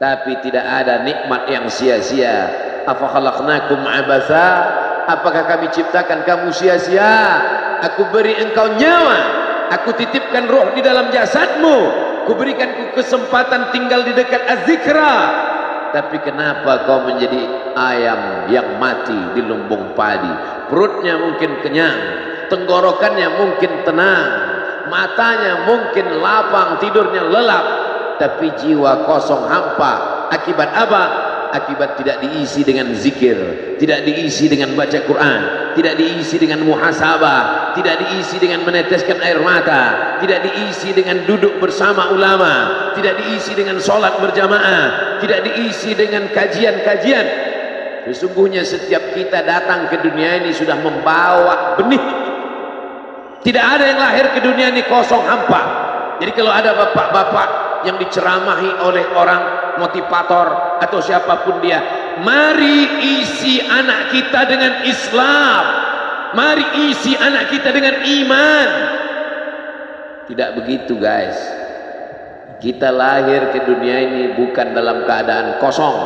tapi tidak ada nikmat yang sia-sia. Afa khalaqnakum abatha, apakah kami ciptakan kamu sia-sia? Aku beri engkau nyawa, aku titipkan roh di dalam jasadmu, kuberikan kesempatan tinggal di dekat az-zikra, tapi kenapa kau menjadi ayam yang mati di lumbung padi? Perutnya mungkin kenyang, tenggorokannya mungkin tenang, matanya mungkin lapang, tidurnya lelap, tapi jiwa kosong hampa. Akibat apa? Akibat tidak diisi dengan zikir, tidak diisi dengan baca Quran, tidak diisi dengan muhasabah, tidak diisi dengan meneteskan air mata, tidak diisi dengan duduk bersama ulama, tidak diisi dengan sholat berjamaah, tidak diisi dengan kajian-kajian. Sesungguhnya setiap kita datang ke dunia ini sudah membawa benih. Tidak ada yang lahir ke dunia ini kosong hampa. Jadi kalau ada bapak-bapak yang diceramahi oleh orang motivator atau siapapun dia, mari isi anak kita dengan Islam, mari isi anak kita dengan iman. Tidak begitu guys. Kita lahir ke dunia ini bukan dalam keadaan kosong.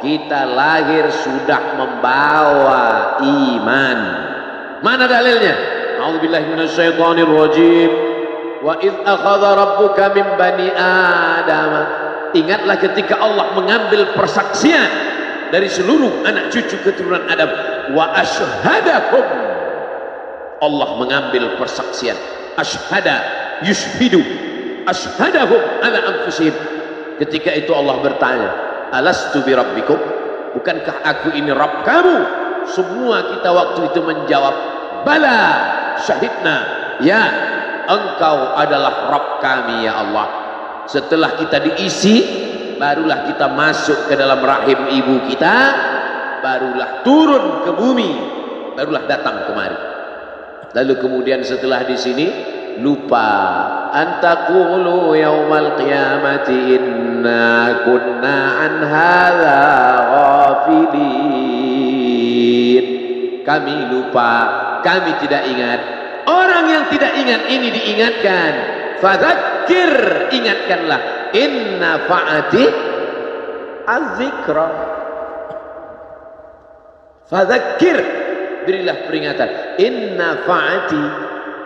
Kita lahir sudah membawa iman. Mana dalilnya? A'udzubillahi minasyaitonir rajim. Wa idz akhadha rabbuka min bani Adam. Ingatlah ketika Allah mengambil persaksian dari seluruh anak cucu keturunan Adam. Wa asyhadakum. Allah mengambil persaksian. Asyhada yushhidu. Asyhadahum ala anfusihim. Ketika itu Allah bertanya, alastu bi rabbikum? Bukankah aku ini Rabb kamu? Semua kita waktu itu menjawab, bala syahidna. Ya, engkau adalah Rabb kami ya Allah. Setelah kita diisi, barulah kita masuk ke dalam rahim ibu kita, barulah turun ke bumi, barulah datang kemari. Lalu kemudian setelah di sini lupa, antaqulu yaumal qiyamati inna kunna an hadza ghafilin. Kami lupa, kami tidak ingat. Orang yang tidak ingat ini diingatkan. Fadzakir, ingatkanlah. Inna fa'ati az-zikra. Fadzakir, berilah peringatan. Inna fa'ati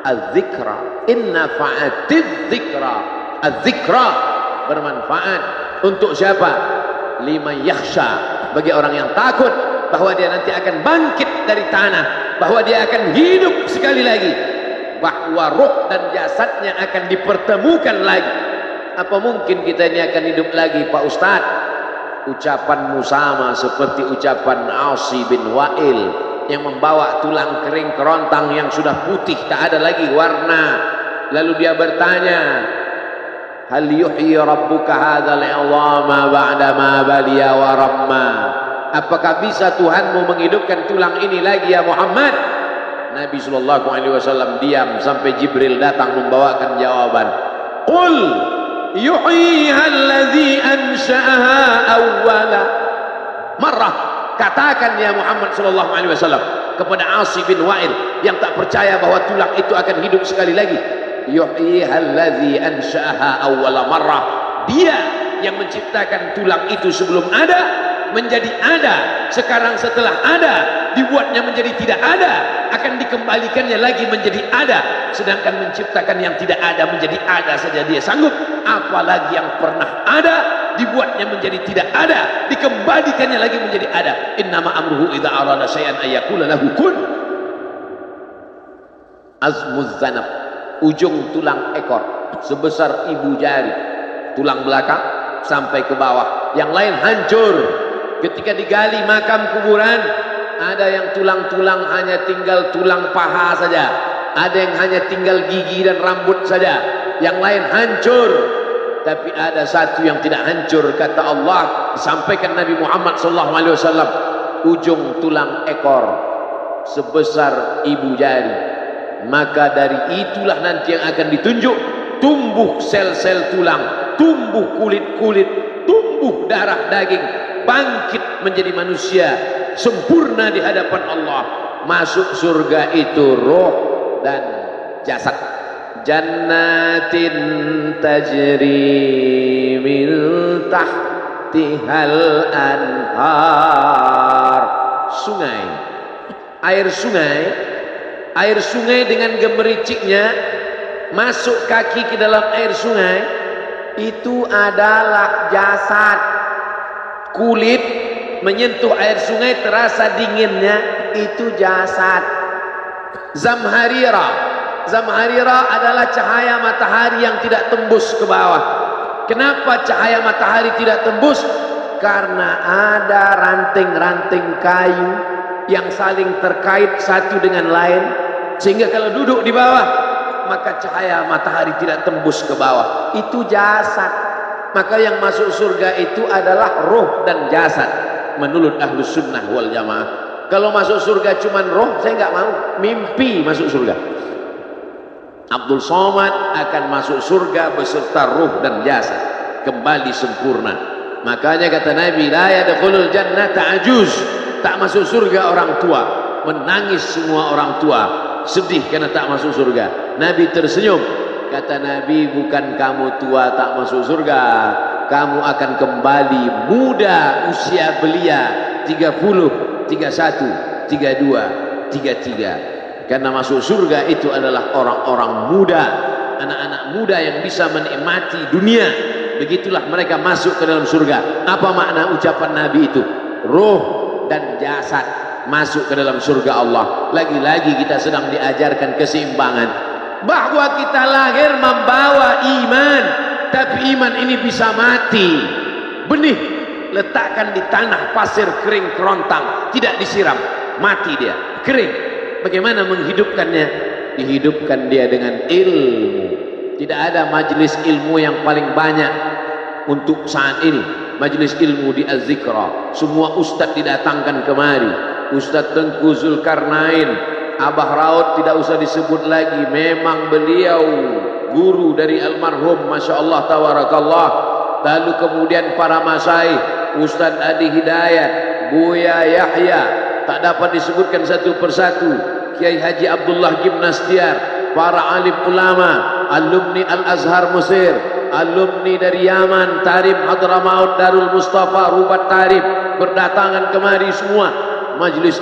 az-zikra. Inna fa'ati az-zikra. Az-zikra bermanfaat untuk siapa? Liman yakhsha, bagi orang yang takut bahwa dia nanti akan bangkit dari tanah, bahwa dia akan hidup sekali lagi, bahwa roh dan jasadnya akan dipertemukan lagi. Apa mungkin kita ini akan hidup lagi Pak Ustadz? Ucapanmu sama seperti ucapan Asi bin Wa'il yang membawa tulang kering kerontang yang sudah putih, tak ada lagi warna. Lalu dia bertanya, hal yuhyi rabbuka hadzal 'idhama ba'da ma baliya wa ramma? Apakah bisa Tuhanmu menghidupkan tulang ini lagi ya Muhammad? Nabi sallallahu alaihi wasallam diam sampai Jibril datang membawakan jawaban. Qul yuhyiha allazi ansha'aha awwala marrah. Katakan ya Muhammad sallallahu alaihi wasallam kepada Asi bin Wa'il yang tak percaya bahwa tulang itu akan hidup sekali lagi. Yuhyiha allazi ansha'aha awwala marrah. Dia yang menciptakan tulang itu sebelum ada menjadi ada, sekarang setelah ada dibuatnya menjadi tidak ada, akan dikembalikannya lagi menjadi ada. Sedangkan menciptakan yang tidak ada menjadi ada saja dia sanggup, apalagi yang pernah ada dibuatnya menjadi tidak ada, dikembalikannya lagi menjadi ada. Innama amruhu idza arada syai'an ayyaqula lahu kun. Azmuz zanab, ujung tulang ekor sebesar ibu jari, tulang belakang sampai ke bawah, yang lain hancur. Ketika digali makam kuburan, ada yang tulang-tulang hanya tinggal tulang paha saja, ada yang hanya tinggal gigi dan rambut saja, yang lain hancur. Tapi ada satu yang tidak hancur, kata Allah, disampaikan Nabi Muhammad SAW, ujung tulang ekor sebesar ibu jari. Maka dari itulah nanti yang akan ditunjuk, tumbuh sel-sel tulang, tumbuh kulit-kulit, tumbuh darah daging, bangkit menjadi manusia sempurna di hadapan Allah. Masuk surga itu roh dan jasad. Jannatin tajri min tihal anhar. Sungai, air sungai dengan gemericiknya masuk kaki ke dalam air sungai, itu adalah jasad. Kulit menyentuh air sungai terasa dinginnya, itu jasad. Zamharira adalah cahaya matahari yang tidak tembus ke bawah. Kenapa cahaya matahari tidak tembus? Karena ada ranting-ranting kayu yang saling terkait satu dengan lain, sehingga kalau duduk di bawah maka cahaya matahari tidak tembus ke bawah. Itu jasad. Maka yang masuk surga itu adalah roh dan jasad menurut Ahlus Sunnah wal Jamaah. Kalau masuk surga cuman roh, saya nggak mau. Mimpi masuk surga. Abdul Somad akan masuk surga beserta roh dan jasad, kembali sempurna. Makanya kata Nabi, la yadkhulul jannata ajuz, tak masuk surga orang tua. Menangis semua orang tua, sedih karena tak masuk surga. Nabi tersenyum, kata Nabi, bukan kamu tua tak masuk surga, kamu akan kembali muda usia belia 30, 31, 32, 33. Karena masuk surga itu adalah orang-orang muda, anak-anak muda yang bisa menikmati dunia. Begitulah mereka masuk ke dalam surga. Apa makna ucapan Nabi itu? Roh dan jasad masuk ke dalam surga Allah. Lagi-lagi kita sedang diajarkan keseimbangan, bahwa kita lahir membawa iman, tapi iman ini bisa mati. Benih letakkan di tanah pasir kering kerontang, tidak disiram, mati dia, kering. Bagaimana menghidupkannya? Dihidupkan dia dengan ilmu. Tidak ada majelis ilmu yang paling banyak untuk saat ini. Majelis ilmu di Az-Zikra, semua ustadz didatangkan kemari. Ustadz Tengku Zulkarnain, Abah Raud tidak usah disebut lagi, memang beliau guru dari almarhum, Masya Allah tabarakallah. Lalu kemudian para masyaikh, Ustadz Adi Hidayat, Buya Yahya, tak dapat disebutkan satu persatu, Kiai Haji Abdullah Gimnastiar, para alim ulama, alumni Al-Azhar Mesir, alumni dari Yaman, Tarif Hadramaut, Darul Mustafa, Rubat Tarif, berdatangan kemari semua. Majelis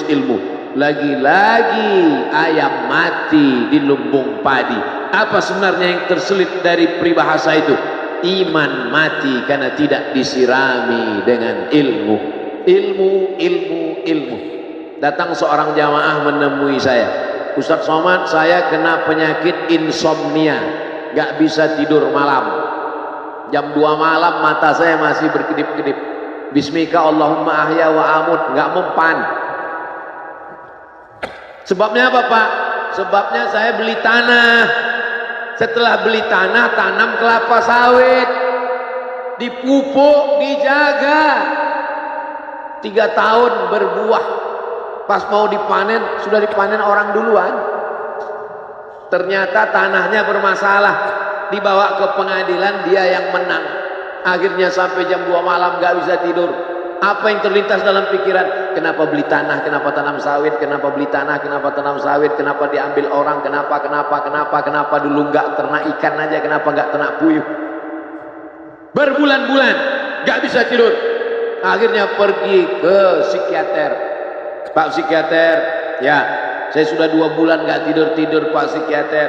ilmu. Lagi-lagi ayam mati di lumbung padi. Apa sebenarnya yang terselip dari peribahasa itu? Iman mati karena tidak disirami dengan ilmu. Ilmu. Datang seorang jamaah menemui saya, Ustadz Somad, saya kena penyakit insomnia, gak bisa tidur malam. Jam 2 malam mata saya masih berkedip-kedip. Bismika Allahumma ahya wa amut, gak mempan. Sebabnya apa Pak? Sebabnya saya beli tanah. Setelah beli tanah, tanam kelapa sawit, dipupuk, dijaga, 3 tahun berbuah. Pas mau dipanen, sudah dipanen orang duluan. Ternyata tanahnya bermasalah, dibawa ke pengadilan, dia yang menang. Akhirnya sampai jam 2 malam gak bisa tidur. Apa yang terlintas dalam pikiran? Kenapa beli tanah, kenapa tanam sawit, kenapa beli tanah, kenapa tanam sawit, kenapa diambil orang, kenapa dulu gak ternak ikan aja, kenapa gak ternak puyuh. Berbulan-bulan gak bisa tidur. Akhirnya pergi ke psikiater. Pak psikiater, ya saya sudah 2 bulan gak tidur Pak psikiater.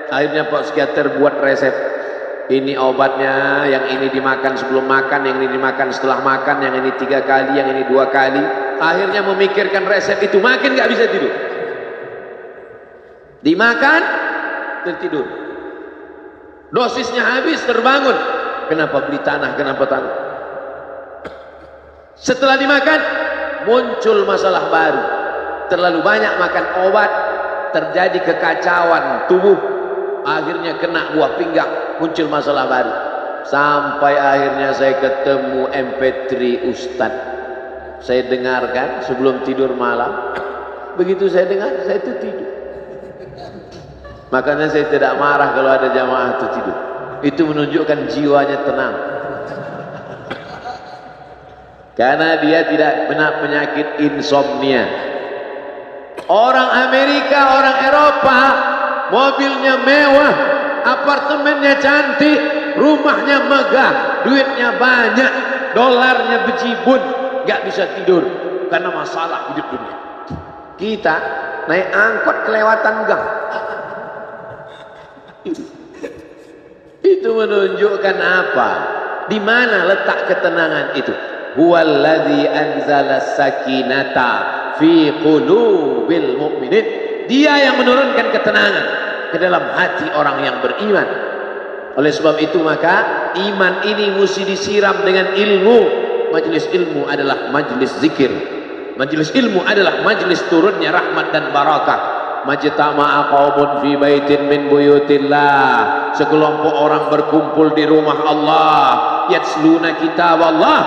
Akhirnya Pak psikiater buat resep. Ini obatnya, yang ini dimakan sebelum makan, yang ini dimakan setelah makan, yang ini 3 kali, yang ini 2 kali. Akhirnya memikirkan resep itu, makin gak bisa tidur. Dimakan, tertidur. Dosisnya habis, terbangun. Kenapa beli tanah, kenapa tanah? Setelah dimakan, muncul masalah baru. Terlalu banyak makan obat, terjadi kekacauan tubuh. Akhirnya kena buah pinggang, muncul masalah baru. Sampai akhirnya saya ketemu MP3 Ustadz. Saya dengarkan sebelum tidur malam. Begitu saya dengar, saya itu tidur. Makanya saya tidak marah kalau ada jamaah itu tidur. Itu menunjukkan jiwanya tenang. Karena dia tidak kena penyakit insomnia. Orang Amerika, orang Eropa, mobilnya mewah, apartemennya cantik, rumahnya megah, duitnya banyak, dolarnya bejibun, nggak bisa tidur karena masalah hidup dunia. Kita naik angkot kelewatan gang. Itu menunjukkan apa? Di mana letak ketenangan itu? Huwallazi anzala sakinata fi qulubil mu'minin. Dia yang menurunkan ketenangan ke dalam hati orang yang beriman. Oleh sebab itu maka iman ini mesti disiram dengan ilmu. Majelis ilmu adalah majelis zikir. Majelis ilmu adalah majelis turunnya rahmat dan barakah. Majtama'a qaumun fi baitin min buyutillah. Sekelompok orang berkumpul di rumah Allah, yatsluna kitab Allah,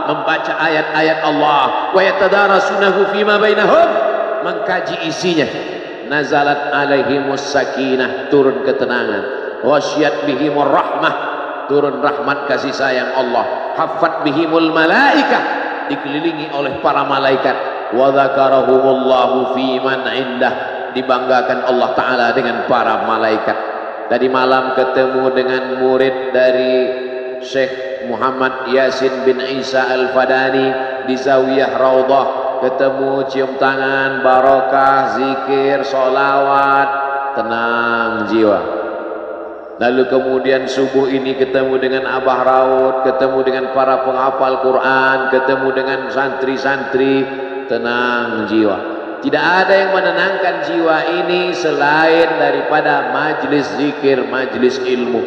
membaca ayat-ayat Allah, wa yatadarasunahu fima bainahum, mengkaji isinya. Nazalat alaihimus sakinah, turun ketenangan. Wasyat bihimur rahmah, turun rahmat kasih sayang Allah. Haffat bihimul malaikah, dikelilingi oleh para malaikat. Wa dzakarahumullahu fi man indah, dibanggakan Allah Ta'ala dengan para malaikat. Tadi malam ketemu dengan murid dari Syekh Muhammad Yasin bin Isa Al-Fadani di Zawiyah Raudhah. Ketemu, cium tangan, barokah, zikir, sholawat, tenang jiwa. Lalu kemudian subuh ini ketemu dengan Abah Raud, ketemu dengan para penghafal Quran, ketemu dengan santri-santri, tenang jiwa. Tidak ada yang menenangkan jiwa ini selain daripada majlis zikir, majlis ilmu.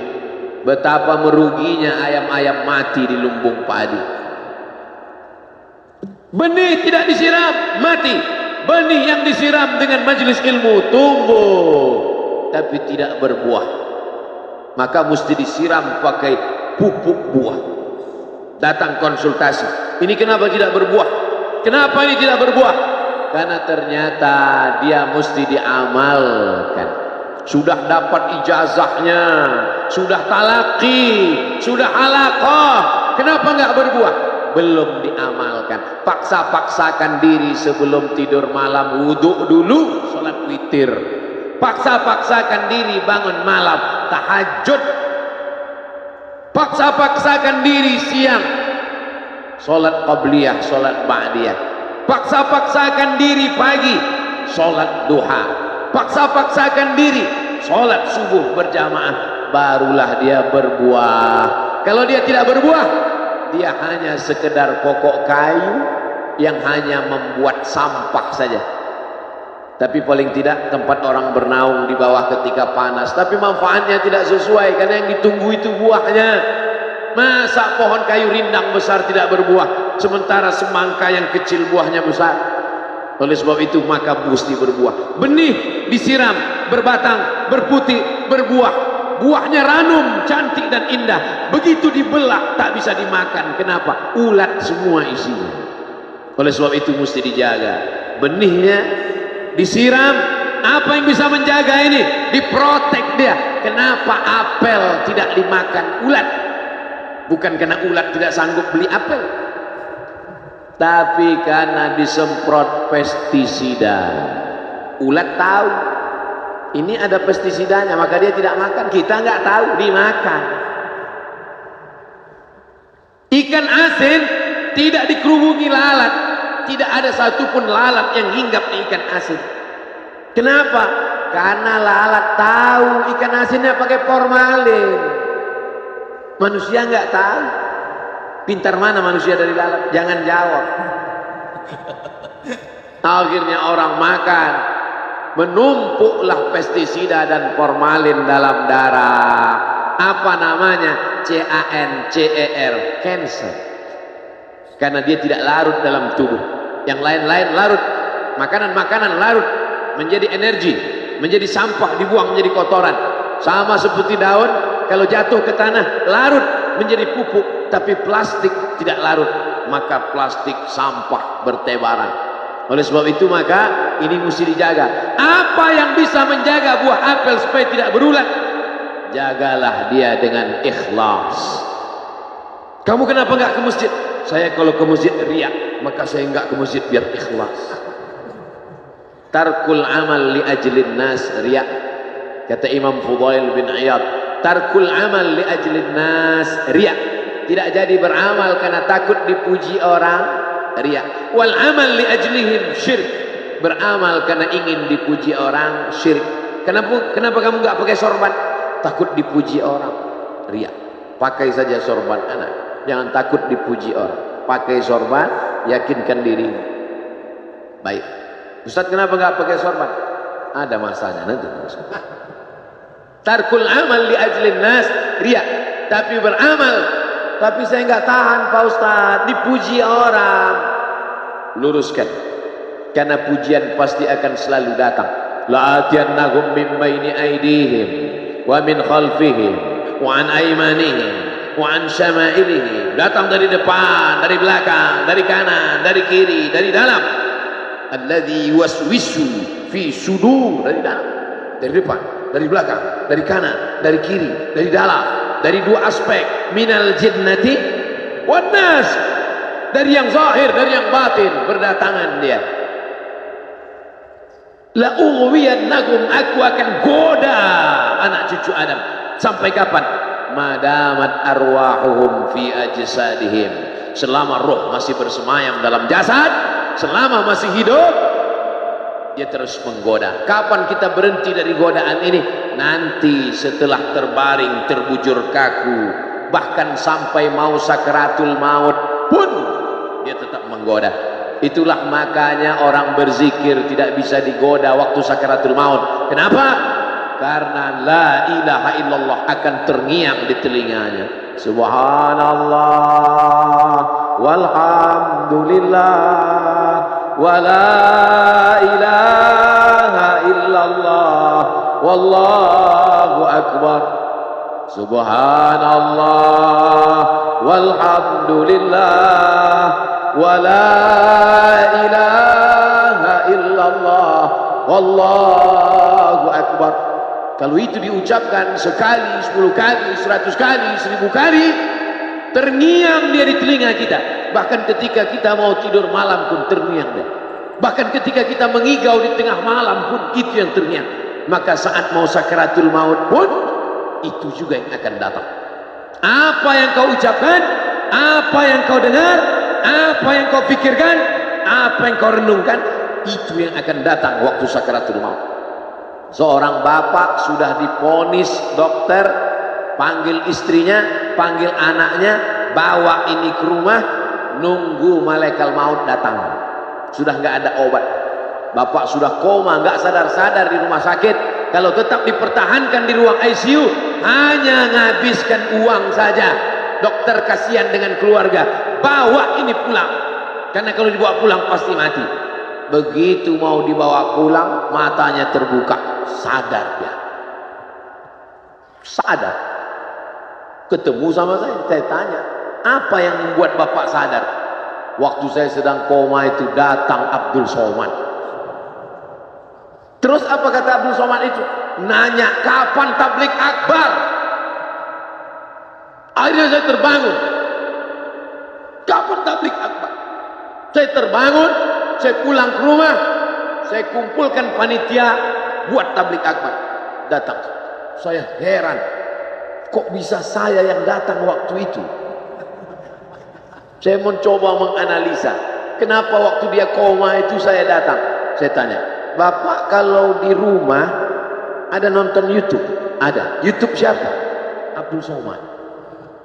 Betapa meruginya ayam-ayam mati di lumbung padi. Benih tidak disiram, mati. Benih yang disiram dengan majlis ilmu tumbuh, tapi tidak berbuah. Maka mesti disiram pakai pupuk buah. Datang konsultasi, ini kenapa tidak berbuah? Kenapa ini tidak berbuah? Karena ternyata dia mesti diamalkan. Sudah dapat ijazahnya, sudah talaqi, sudah halaqah, kenapa nggak berbuah? Belum diamalkan. Paksa-paksakan diri sebelum tidur malam, wudhu dulu, sholat witir. Paksa-paksakan diri bangun malam, tahajud. Paksa-paksakan diri siang, sholat qabliyah, sholat ba'diyah. Paksa-paksakan diri pagi, sholat duha. Paksa-paksakan diri, sholat subuh berjamaah. Barulah dia berbuah. Kalau dia tidak berbuah, dia hanya sekedar pokok kayu yang hanya membuat sampah saja. Tapi paling tidak tempat orang bernaung di bawah ketika panas. Tapi manfaatnya tidak sesuai, karena yang ditunggu itu buahnya. Masa pohon kayu rindang besar tidak berbuah, sementara semangka yang kecil buahnya besar? Oleh sebab itu maka mesti berbuah. Benih disiram, berbatang, berputih, berbuah. Buahnya ranum, cantik dan indah. Begitu dibelah tak bisa dimakan. Kenapa? Ulat semua isinya. Oleh sebab itu mesti dijaga. Benihnya disiram. Apa yang bisa menjaga ini? Diprotek dia. Kenapa apel tidak dimakan ulat? Bukan karena ulat tidak sanggup beli apel, tapi karena disemprot pestisida. Ulat tahu ini ada pestisidanya, maka dia tidak makan. Kita nggak tahu, dimakan. Ikan asin tidak dikerubungi lalat. Tidak ada satupun lalat yang hinggap di ikan asin. Kenapa? Karena lalat tahu ikan asinnya pakai formalin. Manusia nggak tahu. Pintar mana manusia dari lalat? Jangan jawab. Akhirnya orang makan, menumpuklah pestisida dan formalin dalam darah. Apa namanya? CANCER, cancer. Karena dia tidak larut dalam tubuh. Yang lain-lain larut. Makanan-makanan larut menjadi energi, menjadi sampah, dibuang menjadi kotoran. Sama seperti daun, kalau jatuh ke tanah larut menjadi pupuk. Tapi plastik tidak larut, maka plastik sampah bertebaran. Oleh sebab itu maka ini mesti dijaga. Apa yang bisa menjaga buah apel supaya tidak berulat? Jagalah dia dengan ikhlas. Kamu kenapa nggak ke masjid? Saya kalau ke masjid riak, maka saya nggak ke masjid biar ikhlas. Tarkul amal li ajlin nas riak. Kata Imam Fudail bin Iyad, tarkul amal li ajlin nas riak. tidak jadi beramal karena takut dipuji orang, riya. Wal amal li ajlihim syirk, beramal karena ingin dipuji orang, syirik. Kenapa kamu nggak pakai sorban? Takut dipuji orang, riya. Pakai saja sorban anak, jangan takut dipuji orang. Pakai sorban, yakinkan dirimu. Baik, Ustaz kenapa nggak pakai sorban? Ada masanya nanti. Tarkul amal li ajlin nas, riya. Tapi beramal, tapi saya nggak tahan Pak Ustaz, dipuji orang. Luruskan, karena pujian pasti akan selalu datang. La'atiyannahum min baini aydihim wa min khalfihim wa an aymanihim wa an syama'ilihim. Datang dari depan, dari belakang, dari kanan, dari kiri, dari dalam. Alladzi yuwaswisu fi sudur, dari dalam, dari depan, dari belakang, dari kanan, dari kiri, dari dalam, dari dua aspek, minal jinnati wan nas, dari yang zahir, dari yang batin, berdatangan dia. La ughwiyannakum, aku akan goda anak cucu Adam. Sampai kapan? Madamat arwahuhum fi ajsadihim, selama roh masih bersemayam dalam jasad, selama masih hidup, dia terus menggoda. Kapan kita berhenti dari godaan ini? Nanti setelah terbaring, terbujur kaku, bahkan sampai mau sakaratul maut pun dia tetap menggoda. Itulah makanya orang berzikir tidak bisa digoda waktu sakaratul maut. Kenapa? Karena la ilaha illallah akan terngiang di telinganya. Subhanallah walhamdulillah wa la ilaha illallah wallahu akbar. Subhanallah walhamdulillah wa la ilaha illallah wallahu akbar. Kalau itu diucapkan sekali, 10 kali, 100 kali, 1000 kali, terngiang dia di telinga kita. Bahkan ketika kita mau tidur malam pun terngiang dia. Bahkan ketika kita mengigau di tengah malam pun itu yang terngiang. Maka saat mau sakaratul maut pun itu juga yang akan datang. Apa yang kau ucapkan, apa yang kau dengar, apa yang kau pikirkan, apa yang kau renungkan, itu yang akan datang waktu sakaratul maut. Seorang bapak sudah divonis dokter, panggil istrinya, panggil anaknya, bawa ini ke rumah, nunggu malaikat maut datang. Sudah nggak ada obat. Bapak sudah koma, nggak sadar-sadar di rumah sakit. Kalau tetap dipertahankan di ruang ICU, hanya ngabiskan uang saja. Dokter kasihan dengan keluarga, bawa ini pulang. Karena kalau dibawa pulang pasti mati. Begitu mau dibawa pulang, matanya terbuka, sadar dia. Sadar. Ketemu sama saya tanya, apa yang membuat bapak sadar? Waktu saya sedang koma itu datang Abdul Somad. Terus apa kata Abdul Somad itu? Nanya kapan tablik akbar. Akhirnya saya terbangun. Kapan tablik akbar? Saya terbangun, saya pulang ke rumah, saya kumpulkan panitia buat tablik akbar. Datang. Saya heran, kok bisa saya yang datang waktu itu? Saya mencoba menganalisa, kenapa waktu dia koma itu saya datang. Saya tanya, Bapak kalau di rumah ada nonton YouTube? Ada. YouTube siapa? Abdul Somad.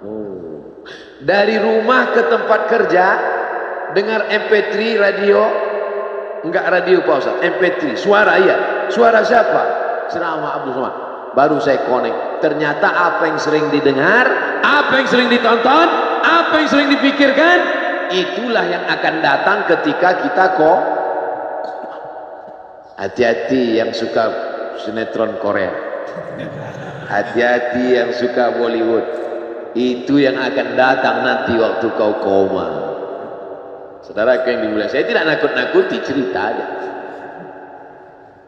Oh. Dari rumah ke tempat kerja, dengar MP3 radio, enggak radio Pak Ustaz, MP3, suara iya. Suara siapa? Ceramah Abdul Somad. Baru saya connect. Ternyata apa yang sering didengar, apa yang sering ditonton, apa yang sering dipikirkan, itulah yang akan datang ketika kita kok. Hati-hati yang suka sinetron Korea. Hati-hati yang suka Bollywood. Itu yang akan datang nanti waktu kau koma. Saudara yang dimuliakan, saya tidak nakut-nakuti, cerita aja.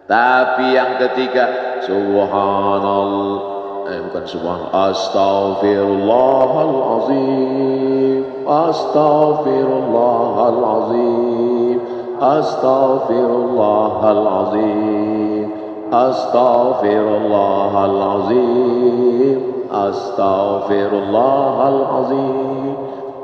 Tapi yang ketiga, subhanallah, bukan subhanallah, astaghfirullahalazim, astaghfirullahalazim, astaghfirullahalazim, astaghfirullahalazim, Astaghfirullahalazim,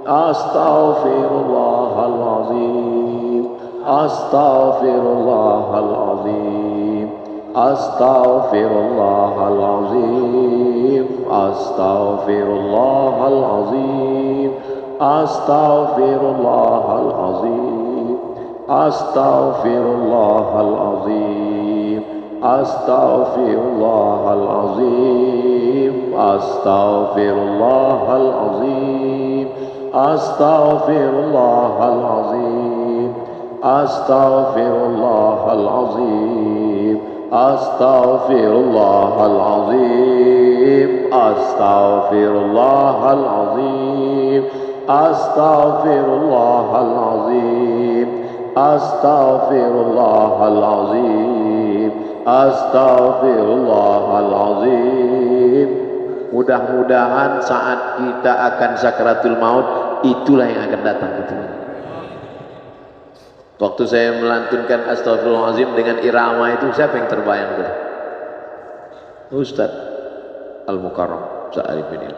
astaghfirullahalazim, astaghfirullahalazim, astaghfirullahalazim, astaghfirullahalazim, astaghfirullahalazim, astaghfirullahalazim, astaghfirullahalazim, astaghfirullahalazim, astaghfirullahalazim, astaghfirullahalazim, astaghfirullahalazim, astaghfirullahalazim, astaghfirullahalazim, astaghfirullahalazim, astaghfirullahalazim. Mudah-mudahan saat kita akan sakaratul maut, itulah yang akan datang betul. Waktu saya melantunkan astaghfirullahalazim dengan irama itu, siapa yang terbayang tuh? Ustaz Al-Mukarram Sa'arifin.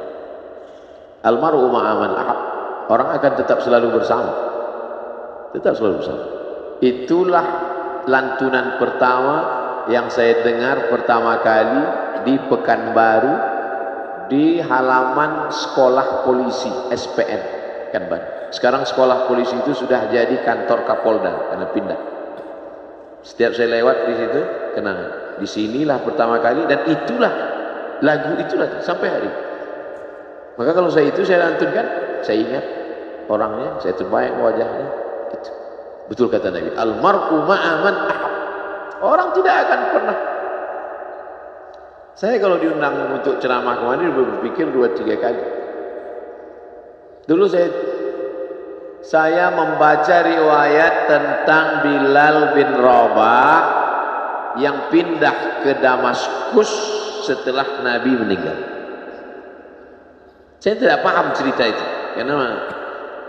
Almaru ma'aman ahab. Orang akan tetap selalu bersama. Tetap selalu bersama. Itulah lantunan pertama yang saya dengar pertama kali di Pekanbaru, di halaman sekolah polisi SPN Pekanbaru. Sekarang sekolah polisi itu sudah jadi kantor Kapolda karena pindah. Setiap saya lewat di situ, kenangan. Di sinilah pertama kali, dan itulah lagu itulah sampai hari. Maka kalau saya lantunkan, saya ingat orangnya, saya terbayang wajahnya. Gitu. Betul kata Nabi, almar'u ma'aman ahab. Orang tidak akan pernah. Saya kalau diundang untuk ceramah kemarin berpikir 2-3 kali. Dulu saya membaca riwayat tentang Bilal bin Rabah yang pindah ke Damaskus setelah Nabi meninggal. Saya tidak paham cerita itu, karena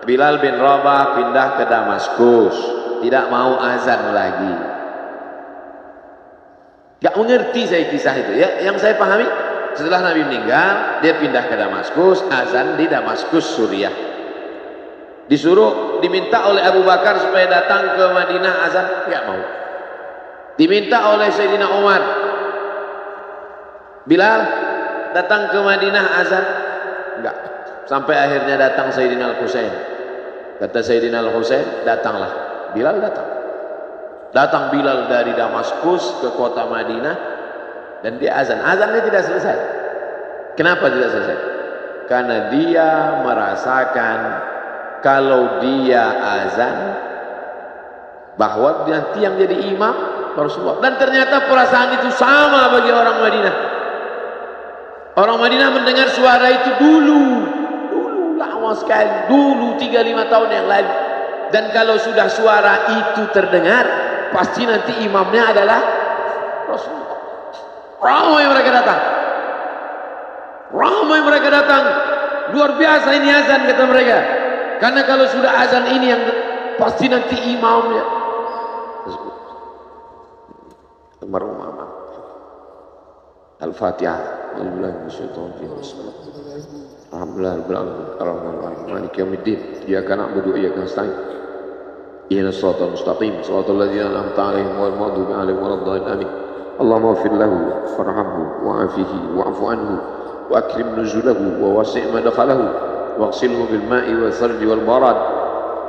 Bilal bin Rabah pindah ke Damaskus, tidak mau azan lagi. Gak mengerti saya kisah itu ya. Yang saya pahami, setelah Nabi meninggal, dia pindah ke Damaskus, azan di Damaskus, Suriah. Diminta oleh Abu Bakar supaya datang ke Madinah azan, gak mau. Diminta oleh Sayyidina Umar, Bilal datang ke Madinah azan, enggak. Sampai akhirnya datang Sayyidina Al-Husain. Kata Sayyidina Al-Husain, datanglah. Bilal datang. Datang Bilal dari Damaskus ke kota Madinah, dan dia azan. Azannya tidak selesai. Kenapa tidak selesai? Karena dia merasakan kalau dia azan, bahwa nanti yang jadi imam Rasulullah. Dan ternyata perasaan itu sama bagi orang Madinah. Orang Madinah mendengar suara itu dulu lama sekali, dulu 3-5 tahun yang lalu. Dan kalau sudah suara itu terdengar, pasti nanti imamnya adalah Rasulullah. Ramai mereka datang, luar biasa ini azan, kata mereka. Karena kalau sudah azan ini yang pasti nanti imamnya. Al-Fatihah. Alhamdulillah, Maliki yaumiddin. Iyyaka na'budu wa iyyaka nasta'in. Ihdinas siratal mustaqim, siratal ladzina an'amta 'alaihim ghairil maghdubi 'alaihim waladdallin. Amin. Allahumma ighfir lahu warhamhu wa'afihi wa'fu anhu wa akrim nuzulahu wa wasi' madkhalahu واغسله بالماء والثلج والبرد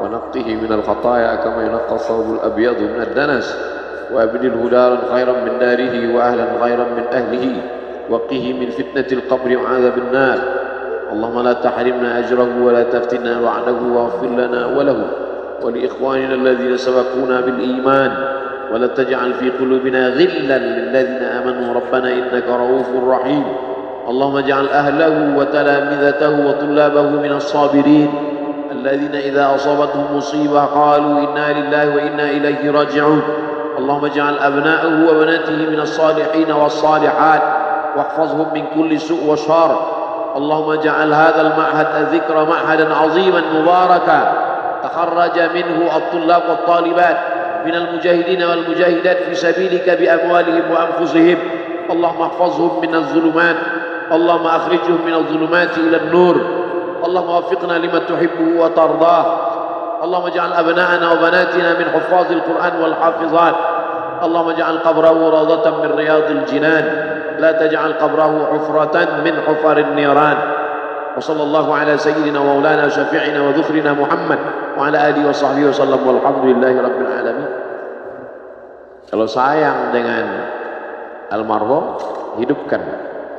ونقه من الخطايا كما ينقى الثوب الأبيض من الدنس وأبدله دارا خيرا من داره وأهلا خيرا من أهله وقه من فتنة القبر وعذاب النار. اللهم لا تحرمنا أجره ولا تفتنا وعده واغفر لنا وله ولإخواننا الذين سبقونا بالإيمان ولا تجعل في قلوبنا غلا للذين آمنوا ربنا إنك رؤوف رحيم. اللهم اجعل أهله وتلامذته وطلابه من الصابرين الذين إذا أصابتهم مصيبة قالوا إنا لله وإنا إليه راجعون. اللهم اجعل أبناءه وبناته من الصالحين والصالحات واحفظهم من كل سوء وشر. اللهم اجعل هذا المعهد الذكر معهدا عظيما مباركا تخرج منه الطلاب والطالبات من المجاهدين والمجاهدات في سبيلك بأموالهم وأنفسهم. اللهم احفظهم من الظلمات اللهم أخرجهم من الظلمات إلى النور اللهم وفقنا لما تحبه وترضاه اللهم اجعل أبناءنا وبناتنا من حفاظ القرآن والحافظات اللهم اجعل قبره روضة من رياض الجنان لا تجعل قبره حفرة من حفر النيران وصلى الله على سيدنا ومولانا وشفيعنا وذخرنا محمد وعلى آله وصحبه وسلم والحمد لله رب العالمين. Kalau sayang dengan almarhum, hidupkan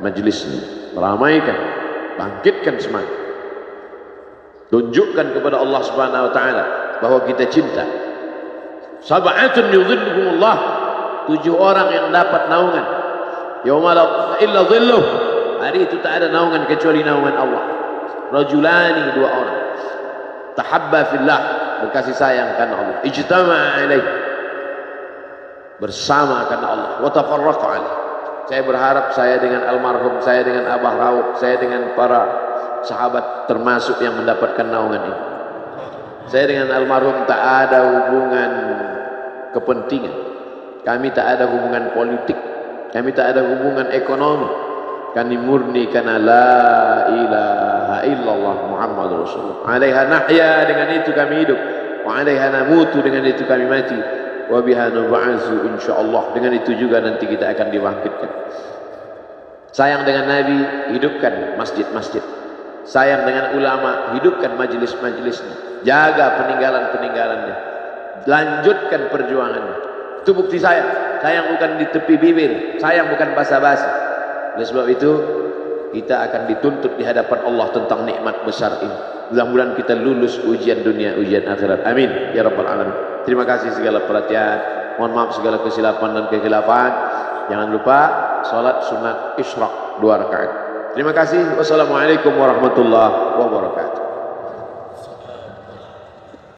majlisnya, ramaikan, bangkitkan semangat, tunjukkan kepada Allah Subhanahu wa taala bahwa kita cinta. Sab'atun yudhilluhumullah, 7 orang yang dapat naungan yauma la illa dhilluh, hari itu tak ada naungan kecuali naungan Allah. Rajulani, 2 orang tahabba fillah, berkasih sayang karena Allah, ijtama'a alaih, bersama karena Allah, wa tafarraqa alaih. Saya berharap saya dengan almarhum, saya dengan Abah Rauf, saya dengan para sahabat termasuk yang mendapatkan naungan ini. Saya dengan almarhum tak ada hubungan kepentingan, kami tak ada hubungan politik, kami tak ada hubungan ekonomi, kami murni karena la ilaha illallah Muhammad Rasulullah. Alaiha nahya, dengan itu kami hidup, wa alaiha namutu, dengan itu kami mati, wa biha nub'atsu insyaallah, dengan itu juga nanti kita akan dibangkitkan. Sayang dengan Nabi, hidupkan masjid-masjid. Sayang dengan ulama, hidupkan majelis-majelisnya. Jaga peninggalan-peninggalannya, lanjutkan perjuangannya. Itu bukti sayang. Sayang bukan di tepi bibir, sayang bukan basa-basi. Oleh sebab itu kita akan dituntut di hadapan Allah tentang nikmat besar ini. Mudah-mudahan kita lulus ujian dunia, ujian akhirat. Amin ya rabbal alamin. Terima kasih segala perhatian. Mohon maaf segala kesilapan dan kekhilafan. Jangan lupa salat sunat isyraq 2 rakaat. Terima kasih. Wassalamualaikum warahmatullahi wabarakatuh.